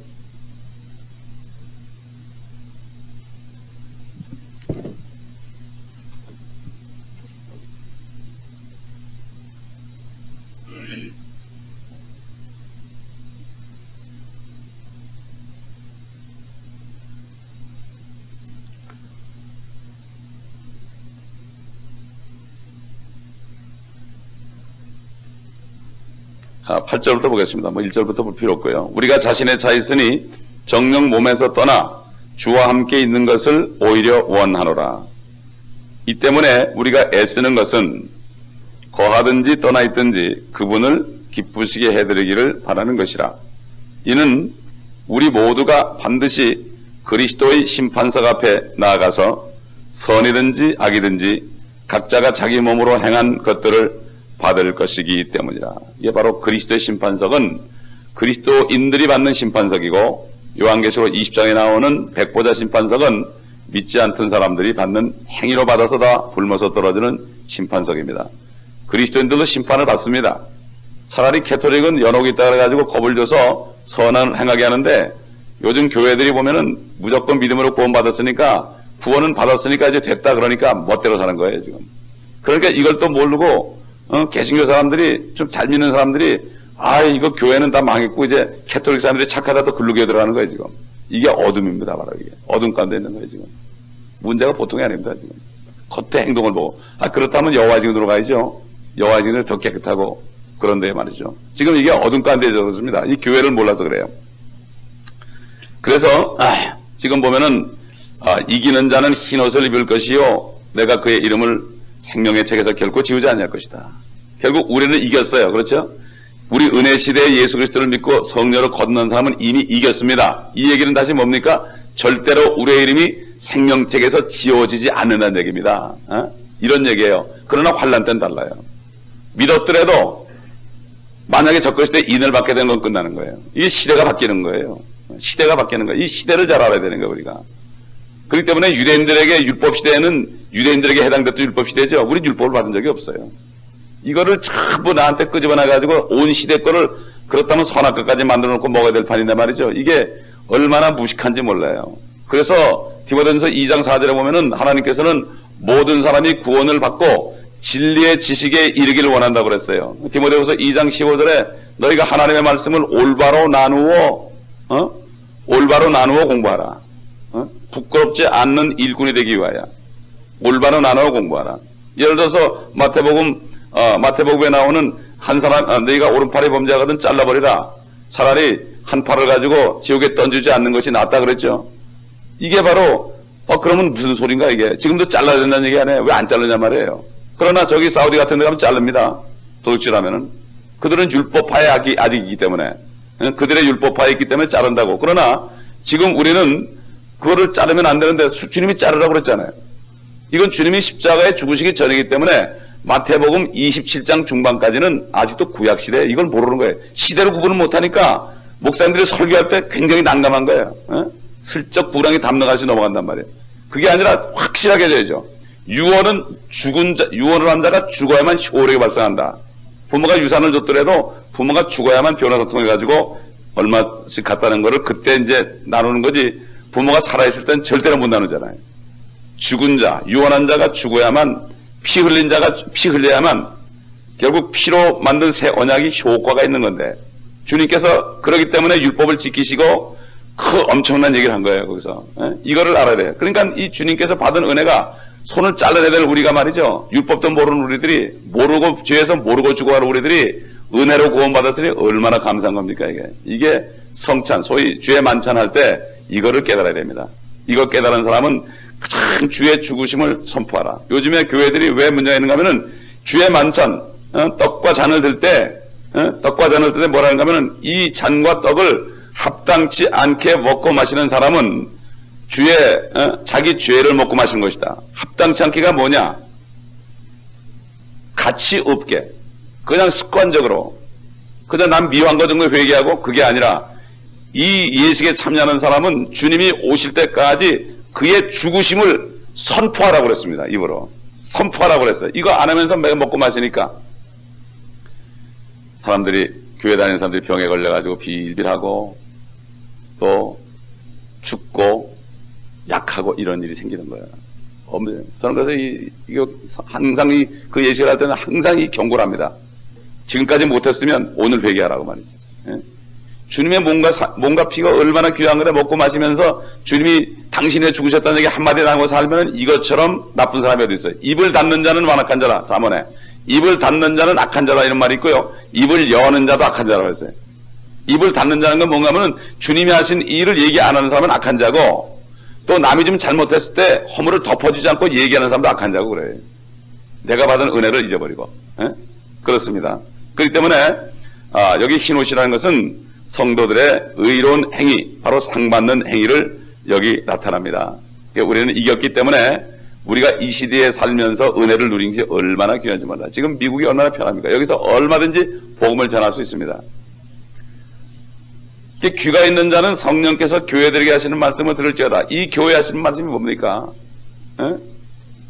아, 8절부터 보겠습니다. 1절부터 볼 필요 없고요. 우리가 자신의 차 있으니 정녕 몸에서 떠나 주와 함께 있는 것을 오히려 원하노라. 이 때문에 우리가 애쓰는 것은 거하든지 떠나 있든지 그분을 기쁘시게 해드리기를 바라는 것이라. 이는 우리 모두가 반드시 그리스도의 심판석 앞에 나아가서 선이든지 악이든지 각자가 자기 몸으로 행한 것들을 받을 것이기 때문이라. 이게 바로 그리스도의 심판석은 그리스도인들이 받는 심판석이고 요한계시록 20장에 나오는 백보자 심판석은 믿지 않던 사람들이 받는 행위로 받아서 다 굶어서 떨어지는 심판석입니다. 그리스도인들도 심판을 받습니다. 차라리 캐토릭은 연옥이 있다 그래가지고 겁을 줘서 선한 행하게 하는데 요즘 교회들이 보면은 무조건 믿음으로 구원받았으니까 구원은 받았으니까 이제 됐다 그러니까 멋대로 사는 거예요 지금. 그러니까 이걸 또 모르고 개신교 사람들이 좀 잘 믿는 사람들이 이거 교회는 다 망했고 이제 캐톨릭 사람들이 착하다 또 글루교에 들어가는 거예요 지금. 이게 어둠입니다. 바로 이게 어둠 가운데 있는 거예요 지금. 문제가 보통이 아닙니다 지금. 겉에 행동을 보고 그렇다면 여호와 증인으로 가야죠. 여호와 증인은 더 깨끗하고 그런데 말이죠. 지금 이게 어둠 가운데 있습니다. 이 교회를 몰라서 그래요. 그래서 지금 보면은 이기는 자는 흰 옷을 입을 것이요 내가 그의 이름을 생명의 책에서 결코 지우지 않을 것이다. 결국 우리는 이겼어요. 그렇죠? 우리 은혜 시대에 예수 그리스도를 믿고 성령으로 건넌 사람은 이미 이겼습니다. 이 얘기는 다시 뭡니까? 절대로 우리의 이름이 생명책에서 지워지지 않는다는 얘기입니다. 이런 얘기예요. 그러나 환난 때는 달라요. 믿었더라도 만약에 적그리스도의 인을 받게 되는 건 끝나는 거예요. 이게 시대가 바뀌는 거예요. 시대가 바뀌는 거예요. 이 시대를 잘 알아야 되는 거예요 우리가. 그렇기 때문에 유대인들에게 율법 시대에는 유대인들에게 해당됐던 율법 시대죠. 우리는 율법을 받은 적이 없어요. 이거를 전부 나한테 끄집어놔가지고 온 시대 거를 그렇다면 선악과까지 만들어 놓고 먹어야 될 판인데 말이죠. 이게 얼마나 무식한지 몰라요. 그래서 디모데전서 2장 4절에 보면은 하나님께서는 모든 사람이 구원을 받고 진리의 지식에 이르기를 원한다고 그랬어요. 디모데후서 2장 15절에 너희가 하나님의 말씀을 올바로 나누어 공부하라. 부끄럽지 않는 일꾼이 되기 위하여 올바로 나누어 공부하라. 예를 들어서 마태복음에 나오는 한 사람 너희가 오른팔이 범죄하거든 잘라버리라. 차라리 한 팔을 가지고 지옥에 던지지 않는 것이 낫다 그랬죠. 이게 바로 그러면 무슨 소린가 이게. 지금도 잘라야 된다는 얘기 아니에요. 왜 안 자르냐 말이에요. 그러나 저기 사우디 같은 데 가면 자릅니다. 도둑질하면은. 그들은 율법파에 아직 있기 때문에 그들의 율법파에 있기 때문에 자른다고. 그러나 지금 우리는 그거를 자르면 안 되는데 주님이 자르라고 그랬잖아요. 이건 주님이 십자가에 죽으시기 전이기 때문에 마태복음 27장 중반까지는 아직도 구약시대 이걸 모르는 거예요. 시대를 구분을 못하니까 목사님들이 설교할 때 굉장히 난감한 거예요. 슬쩍 구랑이 담너가시 넘어간단 말이에요. 그게 아니라 확실하게 해줘야죠. 유언은 유언을 한 자가 죽어야만 효력이 발생한다. 부모가 유산을 줬더라도 부모가 죽어야만 변호사 통해가지고 얼마씩 갖다는 거를 그때 이제 나누는 거지. 부모가 살아있을 땐 절대로 못 나누잖아요. 죽은 자, 유언한 자가 죽어야만, 피 흘린 자가 피 흘려야만 결국 피로 만든 새 언약이 효과가 있는 건데 주님께서 그러기 때문에 율법을 지키시고 그 엄청난 얘기를 한 거예요. 거기서 이거를 알아야 돼요. 그러니까 이 주님께서 받은 은혜가 손을 잘라내야 될 우리가 말이죠. 율법도 모르는 우리들이 모르고 죄에서 모르고 죽어가는 우리들이 은혜로 구원받았으니 얼마나 감사한 겁니까, 이게. 이게 성찬, 소위 주의 만찬할 때 이거를 깨달아야 됩니다. 이거 깨달은 사람은 가장 주의 죽으심을 선포하라. 요즘에 교회들이 왜 문제가 있는가 하면은 주의 만찬, 떡과 잔을 들 때, 뭐라 하는가 하면은 이 잔과 떡을 합당치 않게 먹고 마시는 사람은 자기 죄를 먹고 마시는 것이다. 합당치 않게가 뭐냐? 가치 없게, 그냥 습관적으로, 그냥 난 미워한 거 정도 회개하고, 그게 아니라 이 예식에 참여하는 사람은 주님이 오실 때까지 그의 죽으심을 선포하라고 그랬습니다. 입으로. 선포하라고 그랬어요. 이거 안 하면서 매일 먹고 마시니까 사람들이, 교회 다니는 사람들이 병에 걸려가지고 빌빌하고 또 죽고 약하고 이런 일이 생기는 거예요. 저는 그래서 이거 항상 그 예식을 할 때는 항상 이 경고를 합니다. 지금까지 못했으면 오늘 회개하라고 말이죠. 예? 주님의 몸과 피가 얼마나 귀한 거래. 먹고 마시면서 주님이 당신이 죽으셨다는 얘기 한마디 나누고 살면 이것처럼 나쁜 사람이 어디 있어요. 입을 닫는 자는 완악한 자라. 잠언에 입을 닫는 자는 악한 자라 이런 말이 있고요. 입을 여는 자도 악한 자라고 했어요. 입을 닫는 자는 건 뭔가 하면 주님이 하신 일을 얘기 안 하는 사람은 악한 자고, 또 남이 좀 잘못했을 때 허물을 덮어주지 않고 얘기하는 사람도 악한 자고 그래요. 내가 받은 은혜를 잊어버리고. 예? 그렇습니다. 그렇기 때문에 여기 흰옷이라는 것은 성도들의 의로운 행위, 바로 상받는 행위를 여기 나타납니다. 우리는 이겼기 때문에 우리가 이 시대에 살면서 은혜를 누린 것이 얼마나 귀한지 몰라. 지금 미국이 얼마나 편합니까? 여기서 얼마든지 복음을 전할 수 있습니다. 귀가 있는 자는 성령께서 교회들에게 하시는 말씀을 들을지어다. 이 교회 하시는 말씀이 뭡니까?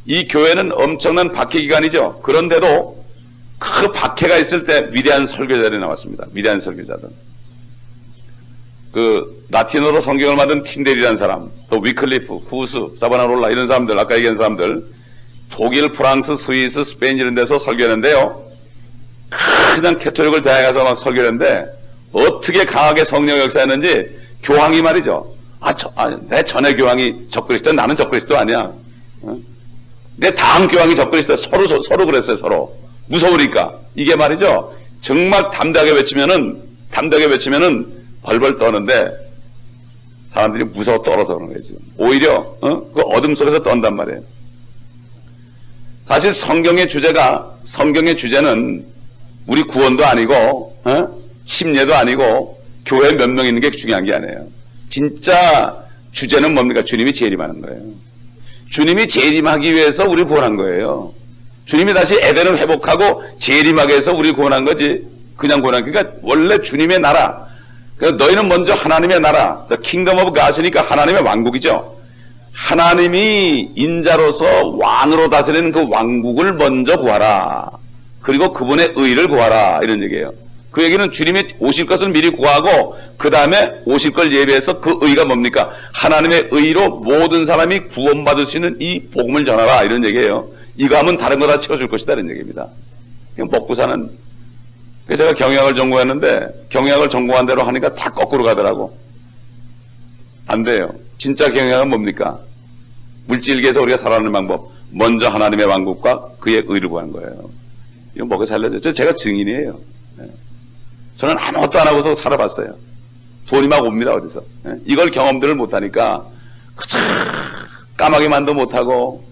이 교회는 엄청난 박해 기간이죠. 그런데도 그 박해가 있을 때 위대한 설교자들이 나왔습니다. 위대한 설교자들. 그 라틴어로 성경을 만든 틴델이라는 사람, 또 위클리프, 후스, 사바나롤라 이런 사람들, 아까 얘기한 사람들, 독일, 프랑스, 스위스, 스페인 이런 데서 설교했는데요. 그냥 캐톨릭을 대학에 가서 막 설교했는데 어떻게 강하게 성령 역사했는지 교황이 말이죠. 내 전에 교황이 적그리스도, 나는 적그리스도 아니야. 내 다음 교황이 적그리스도. 서로 그랬어요. 서로 무서우니까. 이게 말이죠. 정말 담대하게 외치면은 벌벌 떠는데 사람들이 무서워 떨어서 그런 거예요. 지금 오히려 그 어둠 속에서 떤단 말이에요. 사실 성경의 주제는 우리 구원도 아니고 침례도 아니고 교회 몇 명 있는 게 중요한 게 아니에요. 진짜 주제는 뭡니까? 주님이 재림하는 거예요. 주님이 재림하기 위해서 우리를 구원한 거예요. 주님이 다시 에덴을 회복하고 재림하기 위해서 우리를 구원한 거지. 그냥 구원한 거니까. 그러니까 원래 주님의 나라. 그러니까 너희는 먼저 하나님의 나라, The Kingdom of God이니까 하나님의 왕국이죠. 하나님이 인자로서 왕으로 다스리는 그 왕국을 먼저 구하라. 그리고 그분의 의를 구하라. 이런 얘기예요. 그 얘기는 주님이 오실 것을 미리 구하고 그 다음에 오실 걸 예비해서 그 의가 뭡니까? 하나님의 의로 모든 사람이 구원받을 수 있는 이 복음을 전하라. 이런 얘기예요. 이거 하면 다른 거 다 채워줄 것이다. 이런 얘기입니다. 그냥 먹고 사는. 그래서 제가 경영학을 전공했는데 경영학을 전공한 대로 하니까 다 거꾸로 가더라고. 안 돼요. 진짜 경영학은 뭡니까? 물질계에서 우리가 살아가는 방법. 먼저 하나님의 왕국과 그의 의를 구하는 거예요. 이거 먹여 살려줘. 제가 증인이에요. 저는 아무것도 안 하고서 살아봤어요. 돈이 막 옵니다. 어디서. 이걸 경험들을 못하니까 그저 까마귀만도 못하고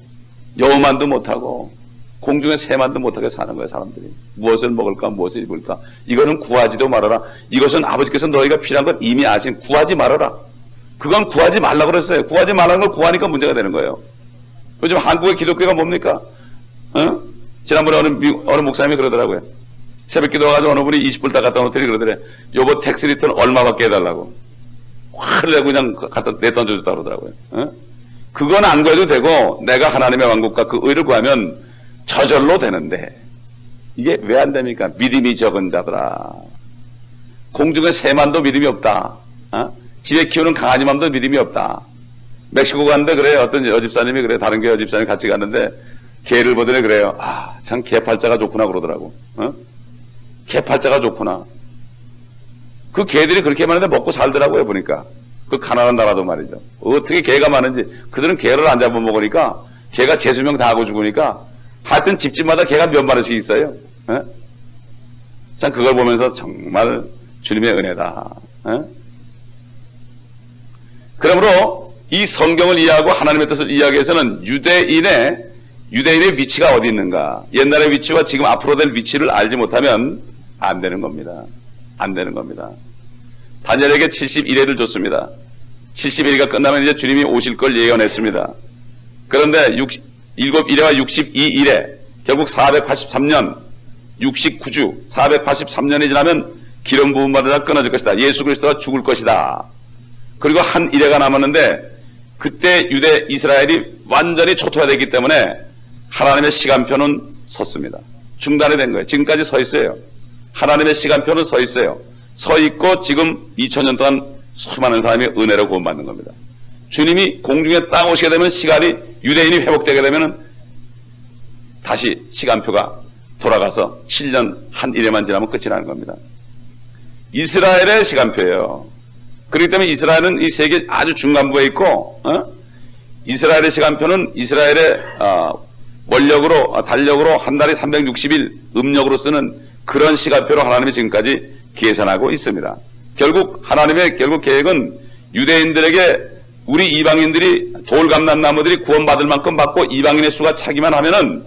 여우만도 못하고 공중에 새만도 못하게 사는 거예요. 사람들이. 무엇을 먹을까, 무엇을 입을까. 이거는 구하지도 말아라. 이것은 아버지께서 너희가 필요한 건 이미 아신. 구하지 말아라. 그건 구하지 말라고 그랬어요. 구하지 말라는 걸 구하니까 문제가 되는 거예요. 요즘 한국의 기독교가 뭡니까? 지난번에 어느 목사님이 그러더라고요. 새벽 기도 와가지고 어느 분이 20불 다 갖다 놓더니 그러더래. 요번 텍스 리턴 얼마밖에 해달라고. 화를 내고 그냥 갖다 내던져줬다 그러더라고요. 그건 안 구해도 되고 내가 하나님의 왕국과 그 의를 구하면 저절로 되는데 이게 왜 안 됩니까? 믿음이 적은 자들아. 공중에 새만도 믿음이 없다. 집에 키우는 강아지만도 믿음이 없다. 멕시코 갔는데 그래요. 어떤 여집사님이 그래. 다른 교회 여집사님 같이 갔는데 개를 보더니 그래요. 참 개팔자가 좋구나 그러더라고. 개팔자가 좋구나. 그 개들이 그렇게 많은데 먹고 살더라고요. 보니까. 그 가난한 나라도 말이죠. 어떻게 개가 많은지. 그들은 개를 안 잡아먹으니까 개가 재수명 다 하고 죽으니까 하여튼 집집마다 개가 몇 마리씩 있어요. 참 그걸 보면서 정말 주님의 은혜다. 그러므로 이 성경을 이해하고 하나님의 뜻을 이해하기 위해서는 유대인의 위치가 어디 있는가, 옛날의 위치와 지금 앞으로 될 위치를 알지 못하면 안 되는 겁니다. 안 되는 겁니다. 다니엘에게 71회를 줬습니다. 71회가 끝나면 이제 주님이 오실 걸 예언했습니다. 그런데 7일회와 62일에 결국 483년 69주 483년이 지나면 기름 부음 받으다 끊어질 것이다. 예수 그리스도가 죽을 것이다. 그리고 한 일회가 남았는데 그때 유대 이스라엘이 완전히 초토화되기 때문에 하나님의 시간표는 섰습니다. 중단이 된 거예요. 지금까지 서 있어요. 하나님의 시간표는 서 있어요. 서 있고 지금 2000년 동안 수많은 사람이 은혜로 구원받는 겁니다. 주님이 공중에 땅 오시게 되면 시간이 유대인이 회복되게 되면 다시 시간표가 돌아가서 7년 한 일회만 지나면 끝이 나는 겁니다. 이스라엘의 시간표예요. 그렇기 때문에 이스라엘은 이 세계 아주 중간부에 있고, 이스라엘의 시간표는 이스라엘의 원력으로, 달력으로 한 달에 360일 음력으로 쓰는 그런 시간표로 하나님이 지금까지 계산하고 있습니다. 결국 하나님의 계획은 유대인들에게 우리 이방인들이 돌감람나무들이 구원받을 만큼 받고 이방인의 수가 차기만 하면은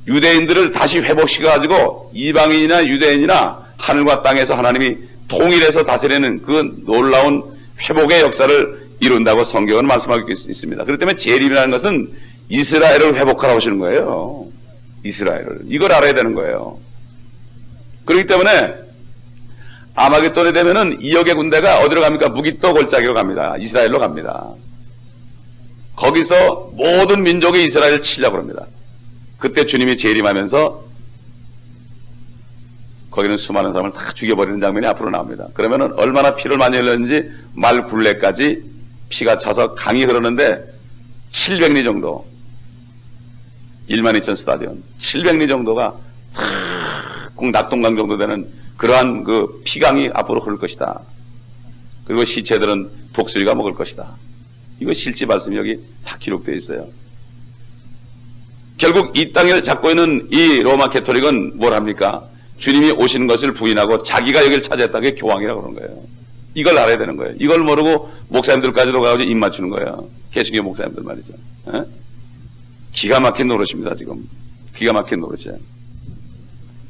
유대인들을 다시 회복시켜가지고 이방인이나 유대인이나 하늘과 땅에서 하나님이 통일해서 다스리는 그 놀라운 회복의 역사를 이룬다고 성경은 말씀하고 있습니다. 그렇기 때문에 재림이라는 것은 이스라엘을 회복하라고 하시는 거예요. 이스라엘을. 이걸 알아야 되는 거예요. 그렇기 때문에 아마겟돈이 되면은 이역의 군대가 어디로 갑니까? 무기또 골짜기로 갑니다. 이스라엘로 갑니다. 거기서 모든 민족이 이스라엘을 치려고 합니다. 그때 주님이 재림하면서 거기는 수많은 사람을 다 죽여버리는 장면이 앞으로 나옵니다. 그러면은 얼마나 피를 많이 흘렸는지 말 굴레까지 피가 차서 강이 흐르는데 700리 정도, 12,000 스타디온 700리 정도가 꼭 낙동강 정도 되는 그러한 그 피강이 앞으로 흐를 것이다. 그리고 시체들은 독수리가 먹을 것이다. 이거 실제 말씀이 여기 다 기록되어 있어요. 결국 이 땅을 잡고 있는 이 로마 캐토릭은 뭘 합니까? 주님이 오시는 것을 부인하고 자기가 여기를 차지했다. 그게 교황이라고 그러는 거예요. 이걸 알아야 되는 거예요. 이걸 모르고 목사님들까지도 가서 입 맞추는 거예요. 개신교 목사님들 말이죠. 에? 기가 막힌 노릇입니다. 지금. 기가 막힌 노릇이에요.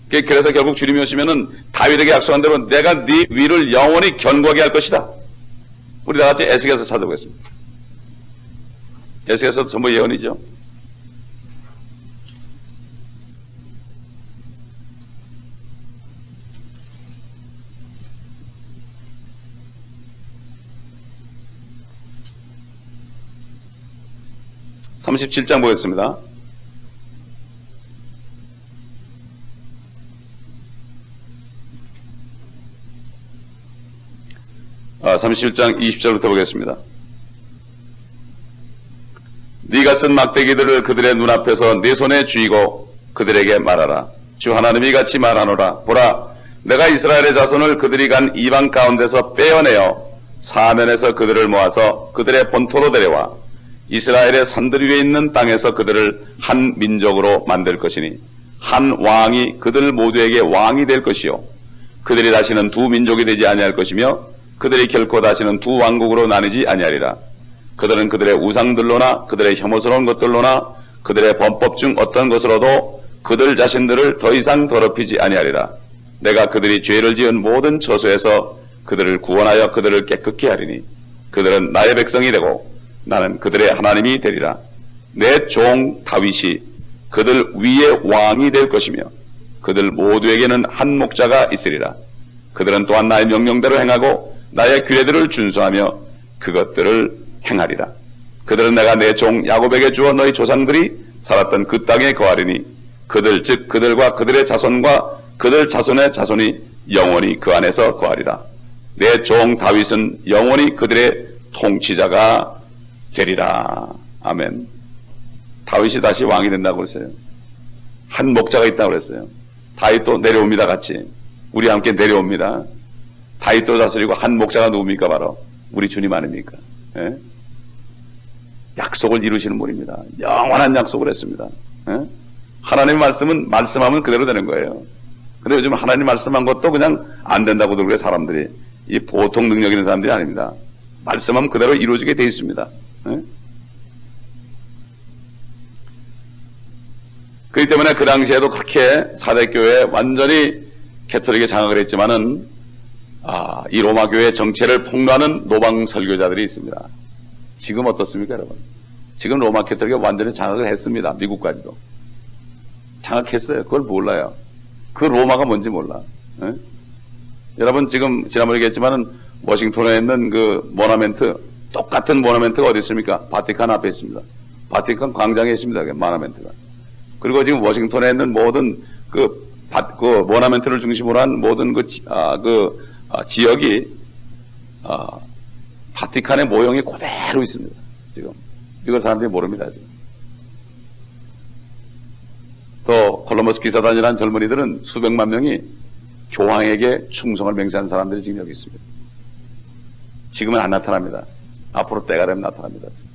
그래서 결국 주님이 오시면은 다윗에게 약속한 대로 내가 네 위를 영원히 견고하게 할 것이다. 우리 다 같이 에스겔서 찾아보겠습니다. 에스겔서 전부 예언이죠. (37장) 보겠습니다. (37장) 20절부터 보겠습니다. 네가 쓴 막대기들을 그들의 눈앞에서 네 손에 쥐고 그들에게 말하라. 주 하나님이 같이 말하노라. 보라, 내가 이스라엘의 자손을 그들이 간 이방 가운데서 빼어내어 사면에서 그들을 모아서 그들의 본토로 데려와 이스라엘의 산들 위에 있는 땅에서 그들을 한 민족으로 만들 것이니 한 왕이 그들 모두에게 왕이 될 것이요 그들이 다시는 두 민족이 되지 아니할 것이며 그들이 결코 다시는 두 왕국으로 나뉘지 아니하리라. 그들은 그들의 우상들로나 그들의 혐오스러운 것들로나 그들의 범법 중 어떤 것으로도 그들 자신들을 더 이상 더럽히지 아니하리라. 내가 그들이 죄를 지은 모든 처소에서 그들을 구원하여 그들을 깨끗게 하리니 그들은 나의 백성이 되고 나는 그들의 하나님이 되리라. 내 종 다윗이 그들 위에 왕이 될 것이며 그들 모두에게는 한 목자가 있으리라. 그들은 또한 나의 명령대로 행하고 나의 규례들을 준수하며 그것들을 행하리라. 그들은 내가 내 종 야곱에게 주어 너희 조상들이 살았던 그 땅에 거하리니 그들 즉 그들과 그들의 자손과 그들 자손의 자손이 영원히 그 안에서 거하리라. 내 종 다윗은 영원히 그들의 통치자가 되리라. 아멘. 다윗이 다시 왕이 된다고 그랬어요. 한 목자가 있다고 그랬어요. 다윗도 내려옵니다. 같이 우리 함께 내려옵니다. 다윗도 다스리고 한 목자가 누굽니까? 바로 우리 주님 아닙니까? 예? 약속을 이루시는 분입니다. 영원한 약속을 했습니다. 예? 하나님의 말씀은 말씀하면 그대로 되는 거예요. 근데 요즘 하나님 말씀한 것도 그냥 안 된다고 그러고 사람들이. 이 보통 능력 있는 사람들이 아닙니다. 말씀하면 그대로 이루어지게 돼 있습니다. 네? 그렇기 때문에 그 당시에도 그렇게 사대교회 완전히 캐톨릭에 장악을 했지만은 이 로마교회 정체를 폭로하는 노방 설교자들이 있습니다. 지금 어떻습니까, 여러분? 지금 로마 캐톨릭에 완전히 장악을 했습니다. 미국까지도. 장악했어요. 그걸 몰라요. 그 로마가 뭔지 몰라. 네? 여러분 지금 지난번에 얘기했지만은 워싱턴에 있는 그 모나멘트, 똑같은 모나멘트가 어디 있습니까? 바티칸 앞에 있습니다. 바티칸 광장에 있습니다. 그 모나멘트가. 그리고 지금 워싱턴에 있는 모든 그 모나멘트를 중심으로 한 모든 지역이 바티칸의 모형이 그대로 있습니다. 지금 이걸 사람들이 모릅니다. 지금. 또 콜럼버스 기사단이라는 젊은이들은 수백만 명이 교황에게 충성을 맹세한 사람들이 지금 여기 있습니다. 지금은 안 나타납니다. 앞으로 때가 되면 나타납니다. 지금.